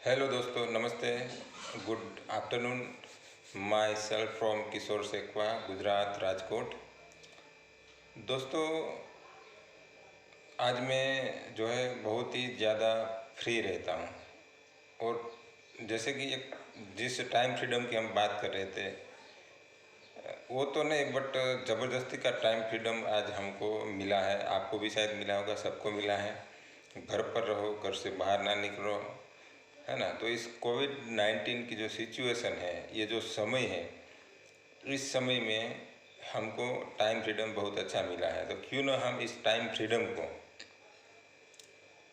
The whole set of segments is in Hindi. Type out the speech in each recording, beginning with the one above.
हेलो दोस्तों, नमस्ते, good afternoon. Myself from Kishore Sekhwa, Gujarat, Rajkot. दोस्तों, आज मैं जो है बहुत ही ज़्यादा फ्री रहता हूँ। और जैसे कि एक जिस टाइम फ्रीडम की हम बात कर रहे थे, वो तो नहीं, बट ज़बरदस्ती का टाइम फ्रीडम आज हमको मिला है। आपको भी शायद मिला होगा, सबको मिला है। घर पर रहो, घर से बाहर ना निकलो, है ना। तो इस कोविड-19 की जो सिचुएशन है, ये जो समय है, इस समय में हमको टाइम फ्रीडम बहुत अच्छा मिला है। तो क्यों ना हम इस टाइम फ्रीडम को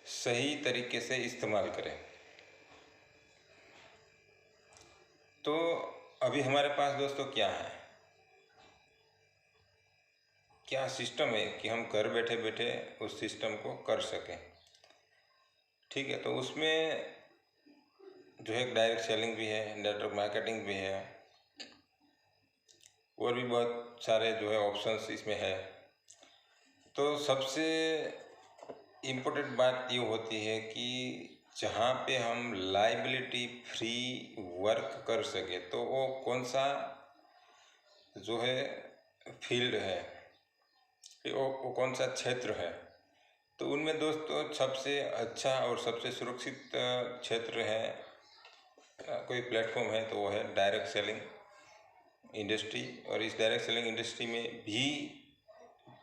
सही तरीके से इस्तेमाल करें। तो अभी हमारे पास दोस्तों क्या है, क्या सिस्टम है कि हम घर बैठे बैठे उस सिस्टम को कर सकें। ठीक है, तो उसमें जो है डायरेक्ट सेलिंग भी है, नेटवर्क मार्केटिंग भी है, और भी बहुत सारे जो है ऑप्शंस इसमें है। तो सबसे इम्पोर्टेंट बात ये होती है कि जहाँ पे हम लाइबिलिटी फ्री वर्क कर सके, तो वो कौन सा जो है फील्ड है, वो कौन सा क्षेत्र है। तो उनमें दोस्तों सबसे अच्छा और सबसे सुरक्षित क्षेत्र है, कोई प्लेटफॉर्म है तो वो है डायरेक्ट सेलिंग इंडस्ट्री। और इस डायरेक्ट सेलिंग इंडस्ट्री में भी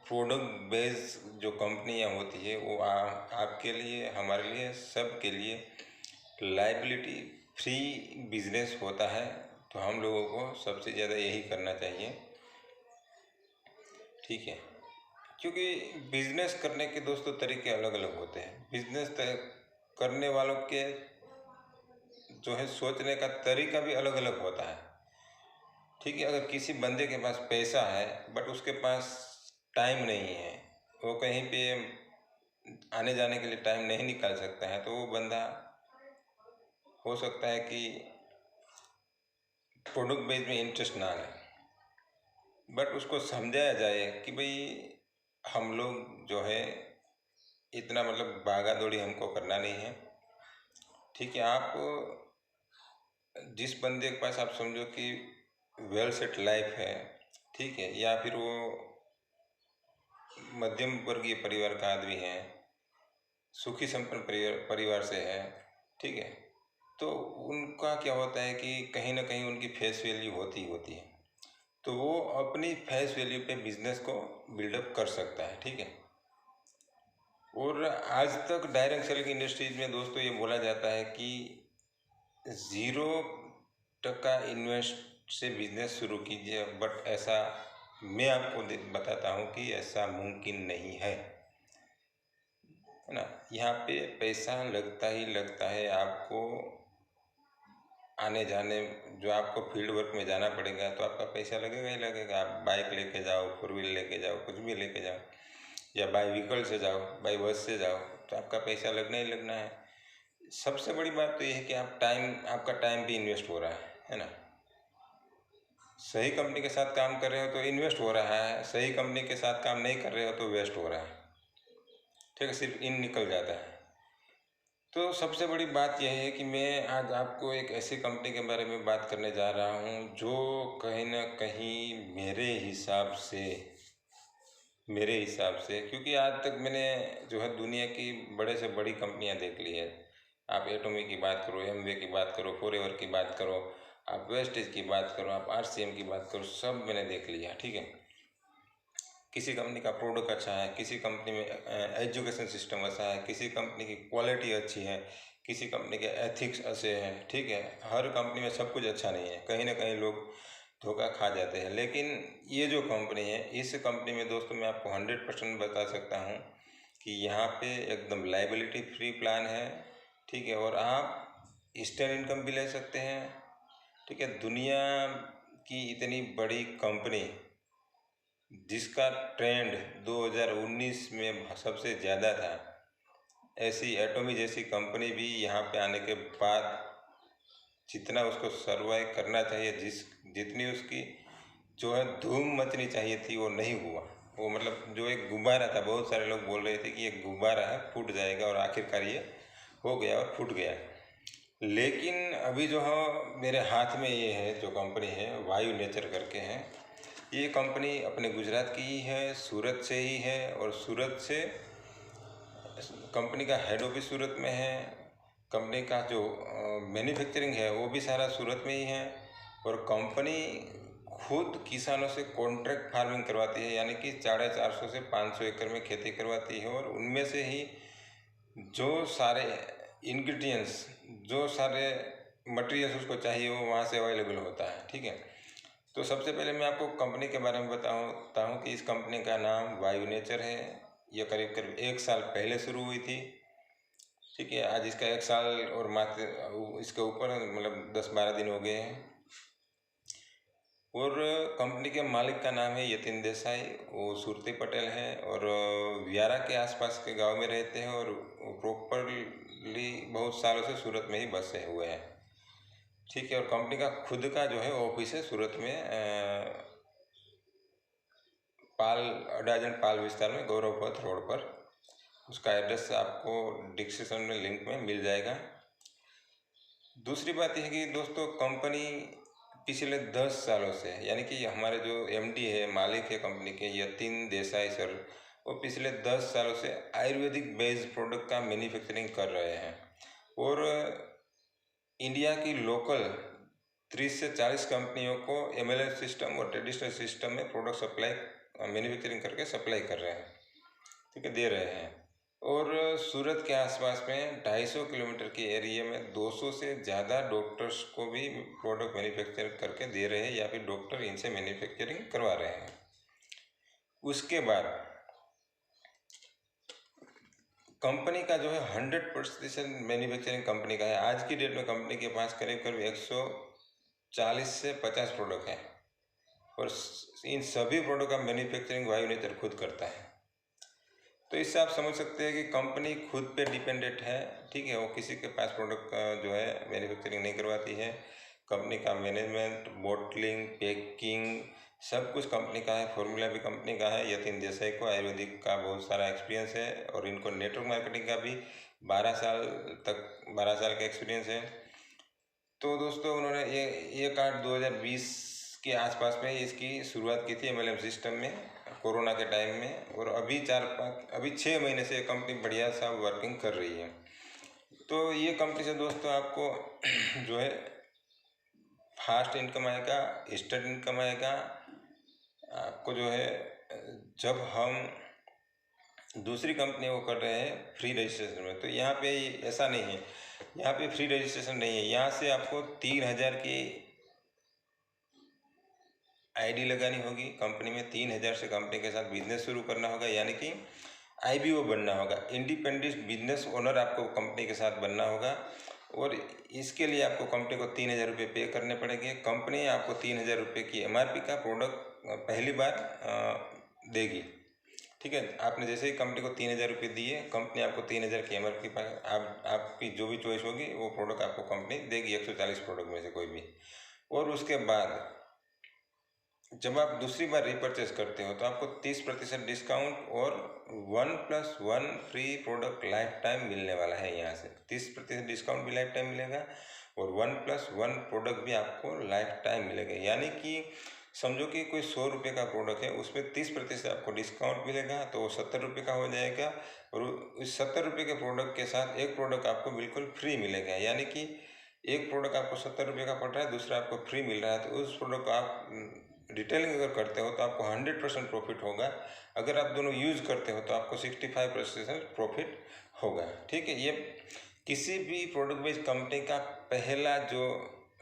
प्रोडक्ट बेस जो कंपनियां होती है, वो आपके लिए, हमारे लिए, सब के लिए लाइबिलिटी फ्री बिजनेस होता है। तो हम लोगों को सबसे ज़्यादा यही करना चाहिए। ठीक है, क्योंकि बिजनेस करने के दोस्तों तरीके अलग अलग होते हैं। बिजनेस करने वालों के जो है सोचने का तरीका भी अलग अलग होता है। ठीक है, अगर किसी बंदे के पास पैसा है बट उसके पास टाइम नहीं है, वो कहीं पे आने जाने के लिए टाइम नहीं निकाल सकता है, तो वो बंदा हो सकता है कि प्रोडक्ट बेस में इंटरेस्ट ना लें। बट उसको समझाया जाए कि भाई हम लोग जो है इतना मतलब भागा दौड़ी हमको करना नहीं है। ठीक है, आप जिस बंदे के पास आप समझो कि वेल सेट लाइफ है, ठीक है, या फिर वो मध्यम वर्गीय परिवार का आदमी है, सुखी संपन्न परिवार से है, ठीक है, तो उनका क्या होता है कि कहीं ना कहीं उनकी फेस वैल्यू होती है। तो वो अपनी फेस वैल्यू पे बिजनेस को बिल्डअप कर सकता है। ठीक है, और आज तक डायरेक्ट सेलिंग इंडस्ट्रीज में दोस्तों ये बोला जाता है कि 0% इन्वेस्ट से बिजनेस शुरू कीजिए। बट ऐसा मैं आपको बताता हूँ कि ऐसा मुमकिन नहीं है ना। यहाँ पे पैसा लगता ही लगता है। आपको आने जाने, जो आपको फील्ड वर्क में जाना पड़ेगा, तो आपका पैसा लगेगा ही लगेगा। आप बाइक लेके जाओ, फोर व्हील लेके जाओ, कुछ भी लेके जाओ, या बाई व्हीकल से जाओ, बाई बस से जाओ, तो आपका पैसा लगना ही लगना है। सबसे बड़ी बात तो ये है कि आपका टाइम भी इन्वेस्ट हो रहा है ना। सही कंपनी के साथ काम कर रहे हो तो इन्वेस्ट हो रहा है, सही कंपनी के साथ काम नहीं कर रहे हो तो वेस्ट हो रहा है। ठीक है, सिर्फ इन निकल जाता है। तो सबसे बड़ी बात यह है कि मैं आज आपको एक ऐसी कंपनी के बारे में बात करने जा रहा हूँ जो कहीं ना कहीं मेरे हिसाब से, क्योंकि आज तक मैंने जो है दुनिया की बड़े से बड़ी कंपनियां देख ली है। आप एटॉमिक की बात करो, एमवे की बात करो, फॉरएवर की बात करो, आप वेस्टेज की बात करो, आप आरसीएम की बात करो, सब मैंने देख लिया। ठीक है, किसी कंपनी का प्रोडक्ट अच्छा है, किसी कंपनी में एजुकेशन सिस्टम अच्छा है, किसी कंपनी की क्वालिटी अच्छी है, किसी कंपनी के एथिक्स अच्छे हैं। ठीक है, हर कंपनी में सब कुछ अच्छा नहीं है, कहीं ना कहीं लोग धोखा खा जाते हैं। लेकिन ये जो कंपनी है, इस कंपनी में दोस्तों मैं आपको 100% बता सकता हूँ कि यहाँ पे एकदम लाइबिलिटी फ्री प्लान है। ठीक है, और आप इंस्टेंट इनकम भी ले सकते हैं। ठीक है, दुनिया की इतनी बड़ी कंपनी जिसका ट्रेंड 2019 में सबसे ज़्यादा था, ऐसी एटॉमी जैसी कंपनी भी यहाँ पे आने के बाद जितना उसको सर्वाइव करना चाहिए, जितनी उसकी जो है धूम मचनी चाहिए थी, वो नहीं हुआ। वो मतलब जो एक गुब्बारा था, बहुत सारे लोग बोल रहे थे कि ये गुब्बारा है, फूट जाएगा, और आखिरकार ये हो गया और फूट गया। लेकिन अभी जो है मेरे हाथ में ये है जो कंपनी है वायु नेचर करके है। ये कंपनी अपने गुजरात की ही है, सूरत से ही है, और सूरत से कंपनी का हेड ऑफिस सूरत में है। कंपनी का जो मैन्युफैक्चरिंग है वो भी सारा सूरत में ही है। और कंपनी खुद किसानों से कॉन्ट्रैक्ट फार्मिंग करवाती है, यानी कि 450 से 500 एकड़ में खेती करवाती है, और उनमें से ही जो सारे इंग्रेडिएंट्स, जो सारे मटेरियल्स उसको चाहिए वो वहाँ से अवेलेबल होता है। ठीक है, तो सबसे पहले मैं आपको कंपनी के बारे में बताता हूँ कि इस कंपनी का नाम वायु नेचर है। ये करीब करीब 1 साल पहले शुरू हुई थी। ठीक है, आज इसका 1 साल और मात्र इसके ऊपर मतलब 10-12 दिन हो गए हैं। और कंपनी के मालिक का नाम है यतीन देसाई, वो सुरती पटेल हैं, और व्यारा के आसपास के गांव में रहते हैं, और प्रॉपरली बहुत सालों से सूरत में ही बसे हुए हैं। ठीक है, और कंपनी का खुद का जो है ऑफिस है सूरत में, पाल अडाजन पाल विस्तार में गौरव पथ रोड पर। उसका एड्रेस आपको डिस्क्रिप्शन में लिंक में मिल जाएगा। दूसरी बात यह है कि दोस्तों कंपनी पिछले 10 सालों से, यानी कि हमारे जो एमडी है, मालिक है कंपनी के यतीन देसाई सर, वो पिछले 10 सालों से आयुर्वेदिक बेस्ड प्रोडक्ट का मैन्युफैक्चरिंग कर रहे हैं। और इंडिया की लोकल 30 से 40 कंपनियों को एमएलएम सिस्टम और ट्रेडिशनल सिस्टम में प्रोडक्ट सप्लाई मैन्युफैक्चरिंग करके सप्लाई कर रहे हैं। ठीक है, दे रहे हैं। और सूरत के आसपास में 250 किलोमीटर के एरिया में 200 से ज़्यादा डॉक्टर्स को भी प्रोडक्ट मैन्युफैक्चर करके दे रहे हैं, या फिर डॉक्टर इनसे मैन्युफैक्चरिंग करवा रहे हैं। उसके बाद कंपनी का जो है 100% मैन्युफैक्चरिंग कंपनी का है। आज की डेट में कंपनी के पास करीब करीब 140 से 50 प्रोडक्ट हैं, और इन सभी प्रोडक्ट का मैन्युफैक्चरिंग वायु नेचर खुद करता है। तो इससे आप समझ सकते हैं कि कंपनी खुद पे डिपेंडेंट है। ठीक है, वो किसी के पास प्रोडक्ट का जो है मैन्युफैक्चरिंग नहीं करवाती है। कंपनी का मैनेजमेंट, बॉटलिंग, पैकिंग सब कुछ कंपनी का है। फॉर्मूला भी कंपनी का है। यतीन देसाई को आयुर्वेदिक का बहुत सारा एक्सपीरियंस है, और इनको नेटवर्क मार्केटिंग का भी 12 साल का एक्सपीरियंस है। तो दोस्तों उन्होंने ये 1/8/2020 के आसपास में इसकी शुरुआत की थी एमएलएम सिस्टम में, कोरोना के टाइम में। और अभी 6 महीने से ये कंपनी बढ़िया सा वर्किंग कर रही है। तो ये कंपनी से दोस्तों आपको जो है फास्ट इनकम आएगा, इंस्टेंट इनकम आएगा। आपको जो है जब हम दूसरी कंपनी को कर रहे हैं फ्री रजिस्ट्रेशन में, तो यहाँ पे ऐसा नहीं है। यहाँ पे फ्री रजिस्ट्रेशन नहीं है। यहाँ से आपको 3,000 की आईडी लगानी होगी कंपनी में। 3,000 से कंपनी के साथ बिजनेस शुरू करना होगा, यानी कि आईबीओ बनना होगा। इंडिपेंडेंट बिजनेस ओनर आपको कंपनी के साथ बनना होगा, और इसके लिए आपको कंपनी को 3,000 रुपये पे करने पड़ेंगे। कंपनी आपको 3,000 रुपये की एमआरपी का प्रोडक्ट पहली बार देगी। ठीक है, आपने जैसे ही कंपनी को 3,000 रुपये दिए, कंपनी आपको 3,000 की एमआरपी पर आपकी जो भी चॉइस होगी वो प्रोडक्ट आपको कंपनी देगी, 140 प्रोडक्ट में से कोई भी। और उसके बाद जब आप दूसरी बार रिपर्चेस करते हो तो आपको 30% डिस्काउंट और 1+1 फ्री प्रोडक्ट लाइफ टाइम मिलने वाला है। यहाँ से 30% डिस्काउंट भी लाइफ टाइम मिलेगा, और 1+1 प्रोडक्ट भी आपको लाइफ टाइम मिलेगा। यानी कि समझो कि कोई 100 रुपये का प्रोडक्ट है, उसमें 30% आपको डिस्काउंट मिलेगा, तो वो 70 रुपये का हो जाएगा। और उस 70 रुपये के प्रोडक्ट के साथ एक प्रोडक्ट आपको बिल्कुल फ्री मिलेगा। यानी कि एक प्रोडक्ट आपको 70 रुपये का पड़ रहा है, दूसरा आपको फ्री मिल रहा है। तो उस प्रोडक्ट को आप रिटेलिंग अगर करते हो तो आपको 100% प्रॉफिट होगा। अगर आप दोनों यूज़ करते हो तो आपको 65% प्रॉफिट होगा। ठीक है, ये किसी भी प्रोडक्ट बेस्ड कंपनी का पहला जो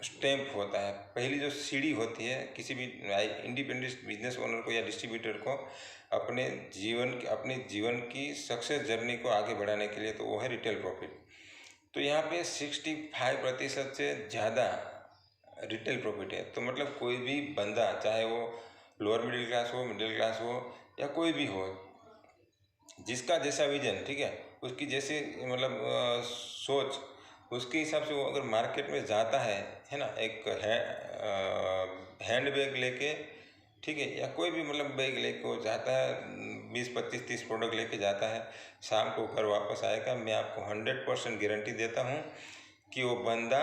स्टेप होता है, पहली जो सीढ़ी होती है किसी भी इंडिपेंडेंट बिजनेस ओनर को या डिस्ट्रीब्यूटर को अपने जीवन की सक्सेस जर्नी को आगे बढ़ाने के लिए, तो वो है रिटेल प्रॉफिट। तो यहाँ पे 65% से ज़्यादा रिटेल प्रॉफिट है। तो मतलब कोई भी बंदा, चाहे वो लोअर मिडिल क्लास हो, मिडिल क्लास हो, या कोई भी हो, जिसका जैसा विजन, ठीक है, उसकी जैसी मतलब सोच, उसके हिसाब से वो अगर मार्केट में जाता है ना, एक हैंड बैग लेके, ठीक है, या कोई भी मतलब बैग लेके वो जाता है, 20, 25, 30 प्रोडक्ट लेके जाता है, शाम को घर वापस आएगा। मैं आपको 100% गारंटी देता हूँ कि वो बंदा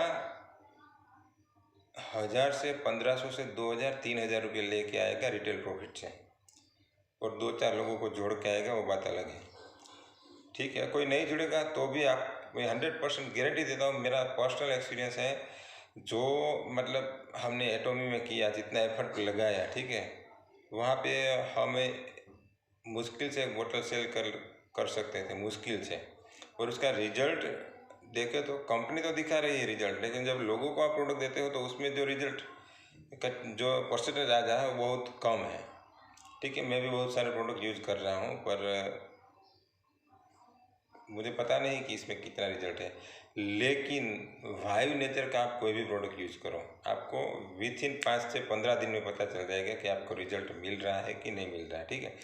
1000 से 1500 से 2000 3000 रुपये लेके आएगा रिटेल प्रॉफिट से, और 2-4 लोगों को जोड़ के आएगा, वो बात अलग है। ठीक है, कोई नहीं जुड़ेगा तो भी आप, मैं 100% गारंटी देता हूँ, मेरा पर्सनल एक्सपीरियंस है, जो मतलब हमने एटॉमी में किया, जितना एफर्ट लगाया, ठीक है, वहाँ पे हमें मुश्किल से एक बोतल सेल कर सकते थे, मुश्किल से। और उसका रिजल्ट देखे तो कंपनी तो दिखा रही है रिजल्ट, लेकिन जब लोगों को आप प्रोडक्ट देते हो तो उसमें जो रिजल्ट का जो परसेंटेज आ जाए वो बहुत कम है। ठीक है, मैं भी बहुत सारे प्रोडक्ट यूज़ कर रहा हूँ, पर मुझे पता नहीं कि इसमें कितना रिजल्ट है। लेकिन वायु नेचर का आप कोई भी प्रोडक्ट यूज़ करो, आपको विथ इन 5 से 15 दिन में पता चल जाएगा कि आपको रिजल्ट मिल रहा है कि नहीं मिल रहा है। ठीक है,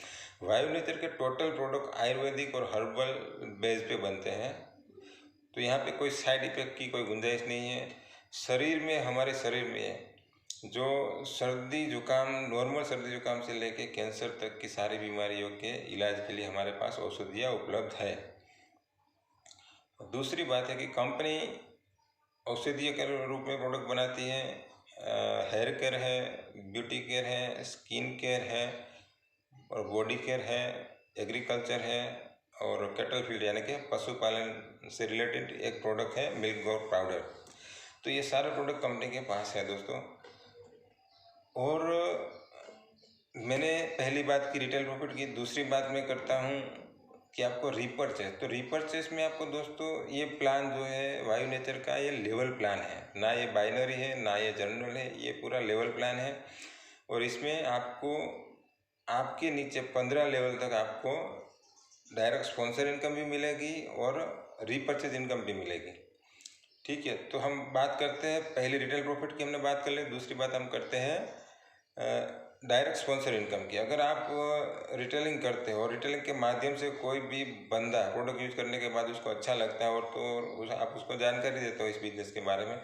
वायु नेचर के टोटल प्रोडक्ट आयुर्वेदिक और हर्बल बेस पे बनते हैं, तो यहाँ पे कोई साइड इफेक्ट की कोई गुंजाइश नहीं है। शरीर में, हमारे शरीर में जो सर्दी जुकाम, नॉर्मल सर्दी जुकाम से लेके कैंसर तक की सारी बीमारियों के इलाज के लिए हमारे पास औषधियाँ उपलब्ध है। दूसरी बात है कि कंपनी औषधीय के रूप में प्रोडक्ट बनाती है, हेयर केयर है, ब्यूटी केयर है, स्किन केयर है, और बॉडी केयर है, एग्रीकल्चर है, और कैटल फील्ड यानी कि पशुपालन से रिलेटेड एक प्रोडक्ट है मिल्क गोट पाउडर। तो ये सारे प्रोडक्ट कंपनी के पास है दोस्तों। और मैंने पहली बात की रिटेल प्रॉफिट की, दूसरी बात मैं करता हूँ कि आपको रीपर्चेस। तो रीपर्चेस में आपको दोस्तों ये प्लान जो है वायु नेचर का, ये लेवल प्लान है, ना ये बाइनरी है ना ये जनरल है, ये पूरा लेवल प्लान है। और इसमें आपको आपके नीचे 15 लेवल तक आपको डायरेक्ट स्पॉन्सर इनकम भी मिलेगी और रीपर्चेज इनकम भी मिलेगी। ठीक है, तो हम बात करते हैं पहले रिटेल प्रॉफिट की, हमने बात कर ली। दूसरी बात हम करते हैं डायरेक्ट स्पॉन्सर इनकम की। अगर आप रिटेलिंग करते हो और रिटेलिंग के माध्यम से कोई भी बंदा प्रोडक्ट यूज करने के बाद उसको अच्छा लगता है, और तो आप उसको जानकारी देते हो इस बिज़नेस के बारे में,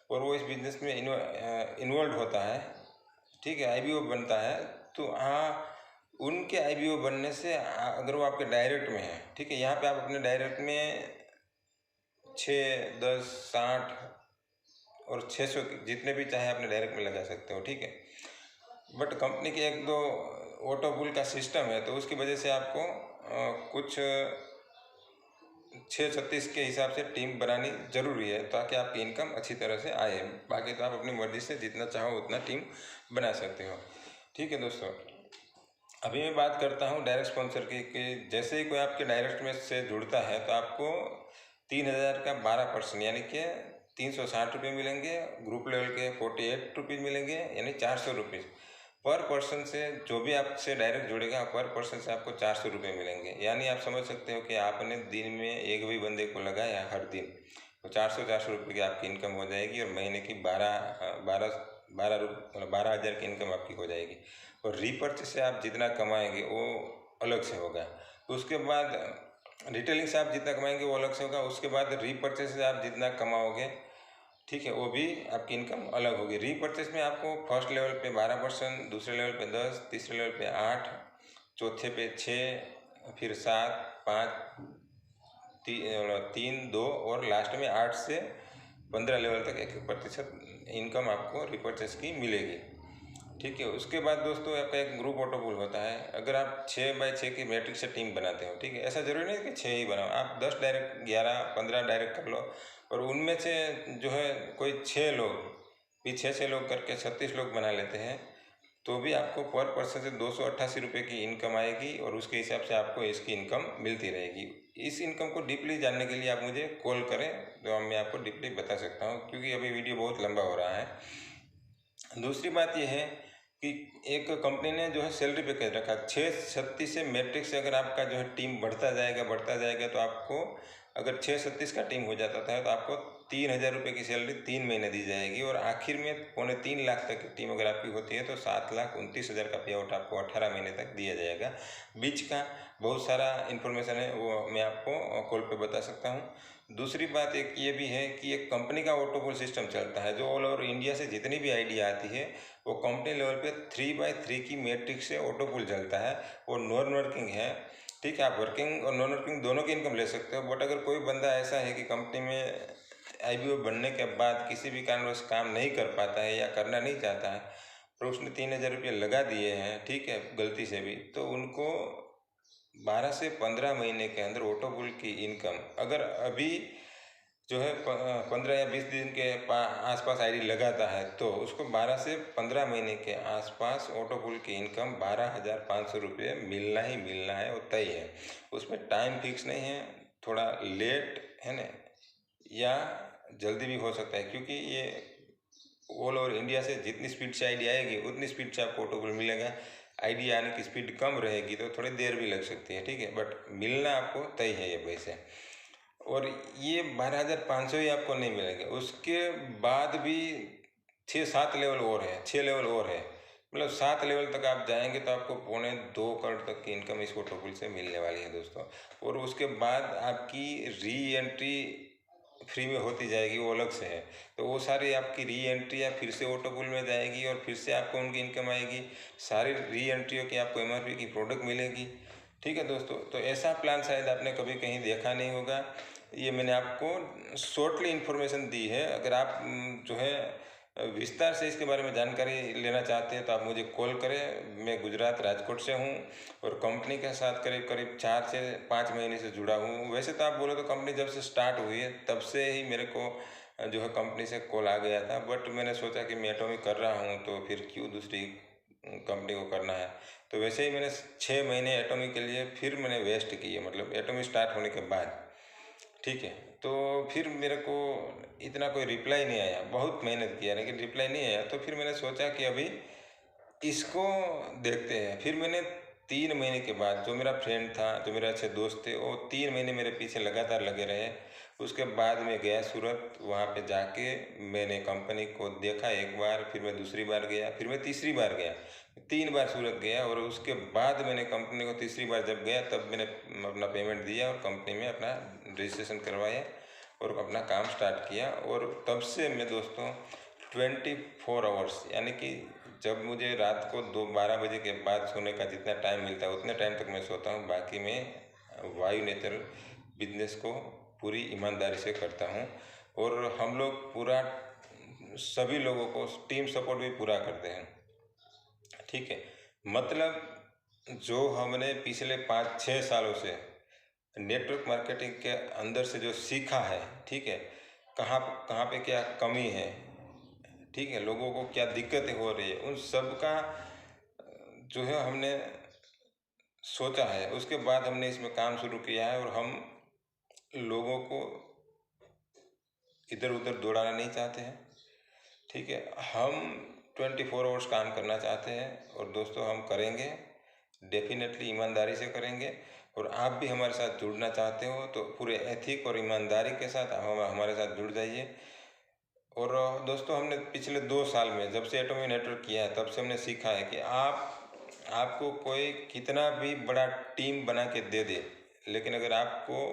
और वो इस बिज़नेस में इन्वॉल्व होता है, ठीक है, आईबीओ बनता है, तो हाँ, उनके आईबीओ बनने से अगर वो आपके डायरेक्ट में है, ठीक है, यहाँ पे आप अपने डायरेक्ट में 6, 10, 60 और 600 जितने भी चाहे अपने डायरेक्ट में लगा सकते हो। ठीक है, बट कंपनी के 1-2 ऑटो पुल का सिस्टम है, तो उसकी वजह से आपको कुछ 6-36 के हिसाब से टीम बनानी ज़रूरी है, ताकि आपकी इनकम अच्छी तरह से आए। बाकी तो आप अपनी मर्ज़ी से जितना चाहो उतना टीम बना सकते हो। ठीक है दोस्तों, अभी मैं बात करता हूँ डायरेक्ट स्पॉन्सर की, कि जैसे ही कोई आपके डायरेक्ट में से जुड़ता है तो आपको 3000 का 12% यानी कि 360 रुपये मिलेंगे। ग्रुप लेवल के 48 रुपीज़ मिलेंगे, यानी 400 रुपीज़ पर पर्सन से। जो भी आपसे डायरेक्ट जुड़ेगा पर पर्सन से आपको 400 रुपये मिलेंगे। यानी आप समझ सकते हो कि आपने दिन में एक भी बंदे को लगाया हर दिन, तो 400 रुपये की आपकी इनकम हो जाएगी, और महीने की 12,000 की इनकम आपकी हो जाएगी। और रीपर्चेस से आप जितना कमाएंगे वो अलग से होगा। उसके बाद रिटेलिंग से आप जितना कमाएंगे वो अलग से होगा। उसके बाद रीपर्चेस से आप जितना कमाओगे, ठीक है, वो भी आपकी इनकम अलग होगी। रीपर्चेस में आपको फर्स्ट लेवल पे 12%, दूसरे लेवल पे 10, तीसरे लेवल पे 8, चौथे पे 6, फिर 7, 5, 3, 2 और लास्ट में 8 से 15 लेवल तक 1% इनकम आपको रीपर्चेस की मिलेगी। ठीक है, उसके बाद दोस्तों आपका एक ग्रुप ऑटो पुल होता है। अगर आप 6x6 की मैट्रिक्स से टीम बनाते हो, ठीक है, ऐसा जरूरी नहीं कि 6 ही बनाओ, आप 10 डायरेक्ट, 11, 15 डायरेक्ट कर लो, और उनमें से जो है कोई 6 लोग भी 6 लोग करके 36 लोग बना लेते हैं, तो भी आपको पर पर्सन से 288 रुपये की इनकम आएगी, और उसके हिसाब से आपको इसकी इनकम मिलती रहेगी। इस इनकम को डीपली जानने के लिए आप मुझे कॉल करें, तो मैं आपको डीपली बता सकता हूँ, क्योंकि अभी वीडियो बहुत लंबा हो रहा है। दूसरी बात यह है कि एक कंपनी ने जो है सैलरी पैकेज रखा 6-36 से मैट्रिक्स से। अगर आपका जो है टीम बढ़ता जाएगा तो आपको, अगर 6-36 का टीम हो जाता है तो आपको 3000 रुपये की सैलरी 3 महीने दी जाएगी, और आखिर में 2.25 लाख तक की टीम अगर आपकी होती है तो 7,29,000 का पे आउट आपको 18 महीने तक दिया जाएगा। बीच का बहुत सारा इन्फॉर्मेशन है, वो मैं आपको कॉल पे बता सकता हूँ। दूसरी बात एक ये भी है कि एक कंपनी का ऑटो पुल सिस्टम चलता है, जो ऑल ओवर इंडिया से जितनी भी आइडिया आती है वो कंपनी लेवल पे 3x3 की मैट्रिक्स से ऑटो पुल चलता है, और नॉन वर्किंग है। ठीक है, आप वर्किंग और नॉन वर्किंग दोनों की इनकम ले सकते हो। बट अगर कोई बंदा ऐसा है कि कंपनी में आईबीओ बनने के बाद किसी भी कारणवश काम नहीं कर पाता है या करना नहीं चाहता है, और उसने 3,000 रुपये लगा दिए हैं, ठीक है, गलती से भी, तो उनको 12 से 15 महीने के अंदर ऑटो पुल की इनकम, अगर अभी जो है 15 या 20 दिन के आसपास आईडी लगाता है, तो उसको 12 से 15 महीने के आसपास ऑटो पुल की इनकम 12,500 रुपये मिलना ही मिलना है, वो तय है। उसमें टाइम फिक्स नहीं है, थोड़ा लेट है ना, या जल्दी भी हो सकता है, क्योंकि ये ऑल ओवर इंडिया से जितनी स्पीड से आईडी आएगी उतनी स्पीड से आपको ऑटो पुल मिलेगा। आईडी आने की स्पीड कम रहेगी तो थोड़ी देर भी लग सकती है, ठीक है, बट मिलना आपको तय है ये पैसे। और ये 12,500 ही आपको नहीं मिलेंगे, उसके बाद भी 6-7 लेवल और है, 6 लेवल और है, मतलब 7 लेवल तक आप जाएंगे तो आपको 1.25 करोड़ तक की इनकम इस ऑटो पुल से मिलने वाली है दोस्तों। और उसके बाद आपकी री एंट्री फ्री में होती जाएगी, वो अलग से है, तो वो सारी आपकी री एंट्री या फिर से ऑटो पुल में जाएगी और फिर से आपको उनकी इनकम आएगी, सारी री एंट्रियों की आपको एमआरपी की प्रोडक्ट मिलेगी, ठीक है दोस्तों। तो ऐसा प्लान शायद आपने कभी कहीं देखा नहीं होगा, ये मैंने आपको शॉर्टली इन्फॉर्मेशन दी है। अगर आप जो है विस्तार से इसके बारे में जानकारी लेना चाहते हैं तो आप मुझे कॉल करें। मैं गुजरात राजकोट से हूँ और कंपनी के साथ करीब करीब 4 से 5 महीने से जुड़ा हूँ। वैसे तो आप बोलो तो कंपनी जब से स्टार्ट हुई है तब से ही मेरे को जो है कंपनी से कॉल आ गया था, बट मैंने सोचा कि मैं एटॉमिक कर रहा हूँ तो फिर क्यों दूसरी कंपनी को करना है। तो वैसे ही मैंने 6 महीने एटॉमिक के लिए फिर मैंने वेस्ट किए, मतलब एटॉमिक स्टार्ट होने के बाद, ठीक है। तो फिर मेरे को इतना कोई रिप्लाई नहीं आया, बहुत मेहनत किया लेकिन रिप्लाई नहीं आया, तो फिर मैंने सोचा कि अभी इसको देखते हैं। फिर मैंने 3 महीने के बाद, जो मेरा फ्रेंड था, जो मेरे अच्छे दोस्त थे, वो 3 महीने मेरे पीछे लगातार लगे रहे। उसके बाद मैं गया सूरत, वहाँ पे जाके मैंने कंपनी को देखा एक बार, फिर मैं दूसरी बार गया, फिर मैं तीसरी बार गया, 3 बार सूरत गया। और उसके बाद मैंने कंपनी को तीसरी बार जब गया तब मैंने अपना पेमेंट दिया और कंपनी में अपना रजिस्ट्रेशन करवाया और अपना काम स्टार्ट किया। और तब से मैं दोस्तों 24 आवर्स, यानी कि जब मुझे रात को 12 बजे के बाद सोने का जितना टाइम मिलता है उतने टाइम तक मैं सोता हूँ, बाकी मैं वायु नेचर बिजनेस को पूरी ईमानदारी से करता हूँ। और हम लोग पूरा सभी लोगों को टीम सपोर्ट भी पूरा करते हैं, ठीक है। मतलब जो हमने पिछले 5-6 सालों से नेटवर्क मार्केटिंग के अंदर से जो सीखा है, ठीक है, कहाँ कहाँ पे क्या कमी है, ठीक है, लोगों को क्या दिक्कतें हो रही है, उन सब का जो है हमने सोचा है। उसके बाद हमने इसमें काम शुरू किया है और हम लोगों को इधर उधर दौड़ाना नहीं चाहते हैं, ठीक है। हम 24 आवर्स काम करना चाहते हैं और दोस्तों हम करेंगे, डेफिनेटली ईमानदारी से करेंगे। और आप भी हमारे साथ जुड़ना चाहते हो तो पूरे एथिक और ईमानदारी के साथ हमारे साथ जुड़ जाइए। और दोस्तों हमने पिछले 2 साल में जब से एटॉमिक नेटवर्क किया है तब से हमने सीखा है कि आपको कोई कितना भी बड़ा टीम बना के दे दे, लेकिन अगर आपको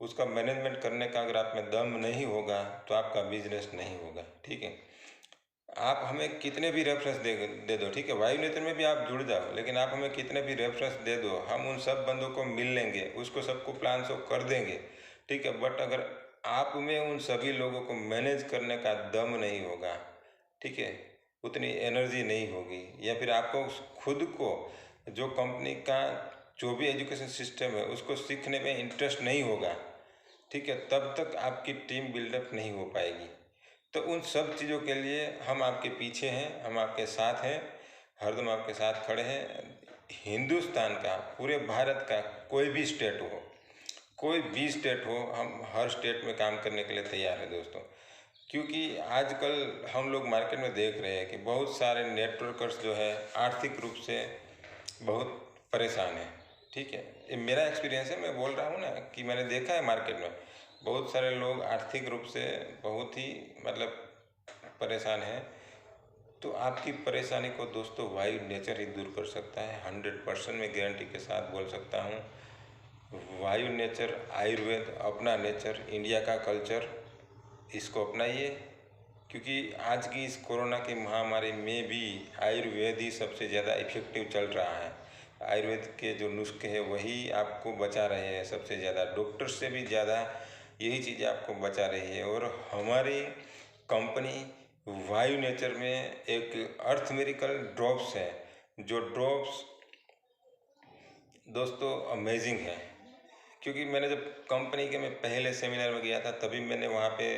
उसका मैनेजमेंट करने का अगर आप में दम नहीं होगा तो आपका बिजनेस नहीं होगा, ठीक है। आप हमें कितने भी रेफरेंस दे दो, ठीक है, वायु नेत्र में भी आप जुड़ जाओ, लेकिन आप हमें कितने भी रेफरेंस दे दो, हम उन सब बंदों को मिल लेंगे, उसको सबको प्लान शो कर देंगे, ठीक है। बट अगर आप में उन सभी लोगों को मैनेज करने का दम नहीं होगा, ठीक है, उतनी एनर्जी नहीं होगी, या फिर आपको खुद को जो कंपनी का जो भी एजुकेशन सिस्टम है उसको सीखने में इंटरेस्ट नहीं होगा, ठीक है, तब तक आपकी टीम बिल्डअप नहीं हो पाएगी। तो उन सब चीज़ों के लिए हम आपके पीछे हैं, हम आपके साथ हैं, हरदम आपके साथ खड़े हैं। हिंदुस्तान का, पूरे भारत का कोई भी स्टेट हो, कोई भी स्टेट हो, हम हर स्टेट में काम करने के लिए तैयार हैं दोस्तों। क्योंकि आजकल हम लोग मार्केट में देख रहे हैं कि बहुत सारे नेटवर्कर्स जो है आर्थिक रूप से बहुत परेशान हैं, ठीक है। ये मेरा एक्सपीरियंस है, मैं बोल रहा हूँ ना कि मैंने देखा है मार्केट में बहुत सारे लोग आर्थिक रूप से बहुत ही मतलब परेशान हैं। तो आपकी परेशानी को दोस्तों वायु नेचर ही दूर कर सकता है, 100% मैं गारंटी के साथ बोल सकता हूँ। वायु नेचर, आयुर्वेद, अपना नेचर, इंडिया का कल्चर, इसको अपनाइए। क्योंकि आज की इस कोरोना की महामारी में भी आयुर्वेद ही सबसे ज़्यादा इफ़ेक्टिव चल रहा है। आयुर्वेद के जो नुस्खे हैं वही आपको बचा रहे हैं सबसे ज़्यादा, डॉक्टर से भी ज़्यादा यही चीज़ें आपको बचा रही है। और हमारी कंपनी वायु नेचर में एक अर्थ मिरेकल ड्रॉप्स है, जो ड्रॉप्स दोस्तों अमेजिंग है। क्योंकि मैंने जब कंपनी के मैं पहले सेमिनार में गया था तभी मैंने वहाँ पे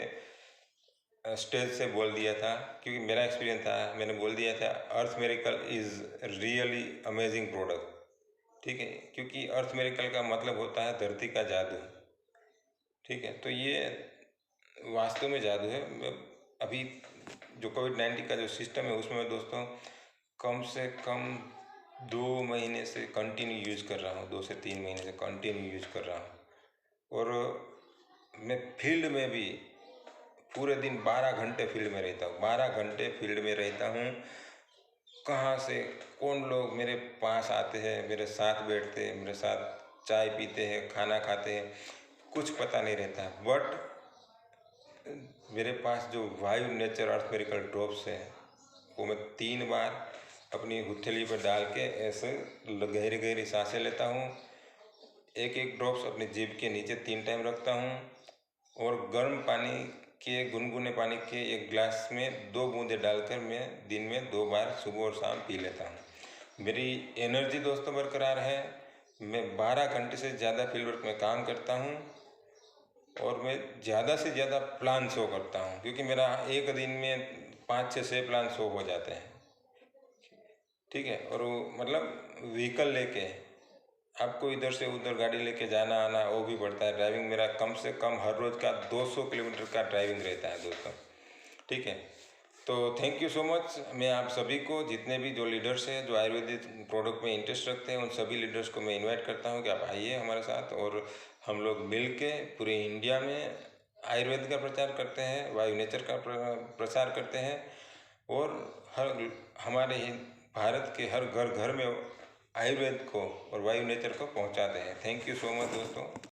स्टेज से बोल दिया था, क्योंकि मेरा एक्सपीरियंस था, मैंने बोल दिया था Earth Miracle is really amazing product. ठीक है, क्योंकि अर्थ मिरेकल का मतलब होता है धरती का जादू। ठीक है, तो ये वास्तव में जादू है। अभी जो कोविड-19 का जो सिस्टम है उसमें मैं दोस्तों कम से कम 2 महीने से कंटिन्यू यूज़ कर रहा हूँ, 2 से 3 महीने से कंटिन्यू यूज़ कर रहा हूँ। और मैं फील्ड में भी पूरे दिन 12 घंटे फील्ड में रहता हूँ, 12 घंटे फील्ड में रहता हूँ। कहाँ से कौन लोग मेरे पास आते हैं, मेरे साथ बैठते हैं, मेरे साथ चाय पीते हैं, खाना खाते हैं, कुछ पता नहीं रहता। बट मेरे पास जो वायु नेचर अर्थ मिरेकल ड्रॉप्स है वो मैं 3 बार अपनी हथेली पर डाल के ऐसे गहरी गहरी सांसें लेता हूँ। एक एक ड्रॉप्स अपनी जीभ के नीचे 3 टाइम रखता हूँ और गर्म पानी के गुनगुने पानी के एक गिलास में 2 बूंदें डालकर मैं दिन में 2 बार सुबह और शाम पी लेता हूँ। मेरी एनर्जी दोस्तों बरकरार है। मैं 12 घंटे से ज़्यादा फील्ड वर्क में काम करता हूँ और मैं ज़्यादा से ज़्यादा प्लान शो करता हूँ, क्योंकि मेरा एक दिन में 5 से 6 प्लान शो हो जाते हैं। ठीक है, और वो मतलब व्हीकल लेके आपको इधर से उधर गाड़ी लेके जाना आना वो भी पड़ता है। ड्राइविंग मेरा कम से कम हर रोज़ का 200 किलोमीटर का ड्राइविंग रहता है दोस्तों। ठीक है, तो थैंक यू सो मच। मैं आप सभी को, जितने भी जो लीडर्स हैं जो आयुर्वेदिक प्रोडक्ट में इंटरेस्ट रखते हैं, उन सभी लीडर्स को मैं इनवाइट करता हूँ कि आप आइए हमारे साथ और हम लोग मिल के पूरे इंडिया में आयुर्वेद का प्रचार करते हैं, वायु नेचर का प्रसार करते हैं और हर हमारे भारत के हर घर घर में आयुर्वेद को और वायु नेचर को पहुंचाते हैं। थैंक यू सो मच दोस्तों।